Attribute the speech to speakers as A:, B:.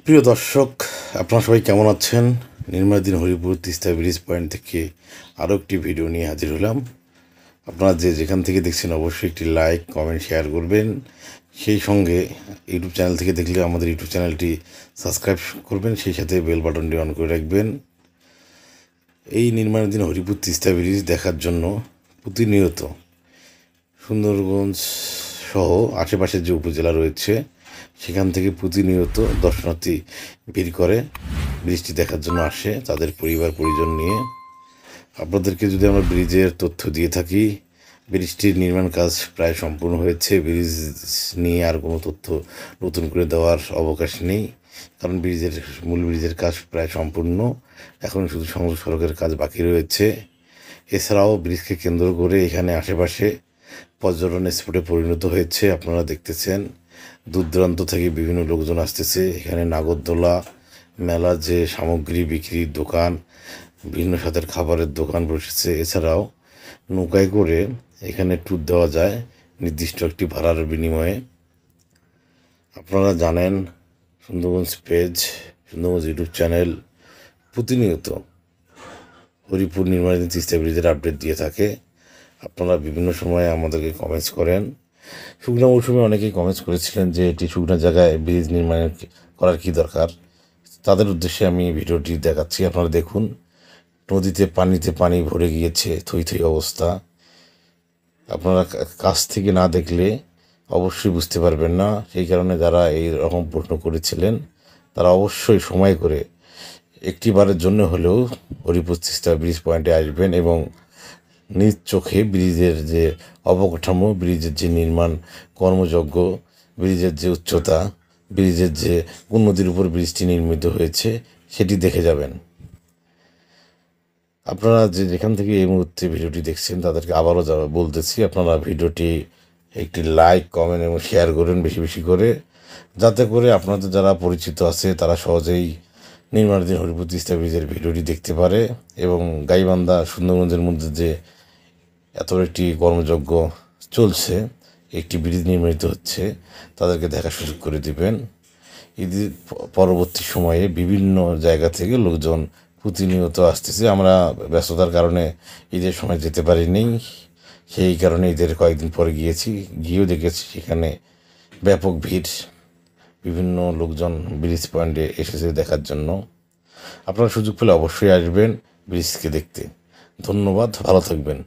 A: প্রিয় দর্শক, আপনারা সবাই কেমন আছেন? নির্মাণাধীন হরিপুর তিস্তা ব্রিজ পয়েন্ট থেকে আরও একটি ভিডিও নিয়ে হাজির হলাম। আপনারা যেখান থেকে দেখছেন অবশ্যই একটি লাইক, কমেন্ট, শেয়ার করবেন। সেই সঙ্গে ইউটিউব চ্যানেল থেকে দেখলে আমাদের ইউটিউব চ্যানেলটি সাবস্ক্রাইব করবেন, সেই সাথে বেল বাটনটি অন করে রাখবেন। এই নির্মাণাধীন হরিপুর তিস্তা ব্রিজ দেখার জন্য প্রতিনিয়ত সুন্দরগঞ্জ সহ আশেপাশের যে উপজেলা রয়েছে সেখান থেকে প্রতিনিয়ত দর্শনার্থী ভিড় করে ব্রিজটি দেখার জন্য আসে তাদের পরিবার পরিজন নিয়ে। আপনাদেরকে যদি আমরা ব্রিজের তথ্য দিয়ে থাকি, ব্রিজটির নির্মাণ কাজ প্রায় সম্পূর্ণ হয়েছে। ব্রিজ নিয়ে আর কোনো তথ্য নতুন করে দেওয়ার অবকাশ নেই, কারণ মূল ব্রিজের কাজ প্রায় সম্পূর্ণ। এখন শুধু সংযোগ সড়কের কাজ বাকি রয়েছে। এছাড়াও ব্রিজকে কেন্দ্র করে এখানে আশেপাশে পর্যটন স্পটে পরিণত হয়েছে। আপনারা দেখতেছেন দূর দূরান্ত থেকে বিভিন্ন লোকজন আসতেছে। এখানে নাগরদোলা, মেলার যে সামগ্রী বিক্রির দোকান, বিভিন্ন স্বাদের খাবারের দোকান বসেছে। এছাড়াও নৌকায় করে এখানে ট্যুর দেওয়া যায় নির্দিষ্ট একটি ভাড়ার বিনিময়ে। আপনারা জানেন Sundarganj page, Sundarganj YouTube channel প্রতিনিয়ত হরিপুর নির্মাণাধীন তিস্তা ব্রিজের আপডেট দিয়ে থাকে। আপনারা বিভিন্ন সময়ে আমাদেরকে কমেন্টস করেন। শুকনো মৌসুমে অনেকেই কমেন্টস করেছিলেন যে এটি শুকনো জায়গায় ব্রিজ নির্মাণ করার কী দরকার। তাদের উদ্দেশ্যে আমি ভিডিওটি দেখাচ্ছি, আপনারা দেখুন। নদীতে পানি ভরে গিয়েছে, থই থই অবস্থা। আপনারা কাছ থেকে না দেখলে অবশ্যই বুঝতে পারবেন না। সেই কারণে যারা এই রকম প্রশ্ন করেছিলেন তারা অবশ্যই সময় করে একটিবারের জন্য হলেও হরিপুর তিস্তা ব্রিজ পয়েন্টে আসবেন এবং নিজ চোখে ব্রিজের যে অবকাঠামো, ব্রিজের যে নির্মাণ কর্মযজ্ঞ, ব্রিজের যে উচ্চতা, ব্রিজের যে কোন নদীর উপর ব্রিজটি নির্মিত হয়েছে সেটি দেখে যাবেন। আপনারা যেখান থেকে এই মুহূর্তে ভিডিওটি দেখছেন তাদেরকে আবারও বলতেছি, আপনারা ভিডিওটি একটি লাইক, কমেন্ট এবং শেয়ার করুন বেশি বেশি করে, যাতে করে আপনাদের যারা পরিচিত আছে তারা সহজেই নির্মাণাধীন হরিপুর তিস্তা ব্রিজের ভিডিওটি দেখতে পারে এবং গাইবান্ধা সুন্দরগঞ্জের মধ্যে যে এত একটি কর্মযজ্ঞ চলছে, একটি ব্রিজ নির্মিত হচ্ছে, তাদেরকে দেখার সুযোগ করে দিবেন। ঈদের পরবর্তী সময়ে বিভিন্ন জায়গা থেকে লোকজন প্রতিনিয়ত আসতেছে। আমরা ব্যস্ততার কারণে ঈদের সময় যেতে পারিনি, সেই কারণে ঈদের কয়েকদিন পরে গিয়েও দেখেছি সেখানে ব্যাপক ভিড়। বিভিন্ন লোকজন ব্রিজ পয়েন্টে এসেছে দেখার জন্য। আপনারা সুযোগ পেলে অবশ্যই আসবেন ব্রিজকে দেখতে। ধন্যবাদ, ভালো থাকবেন।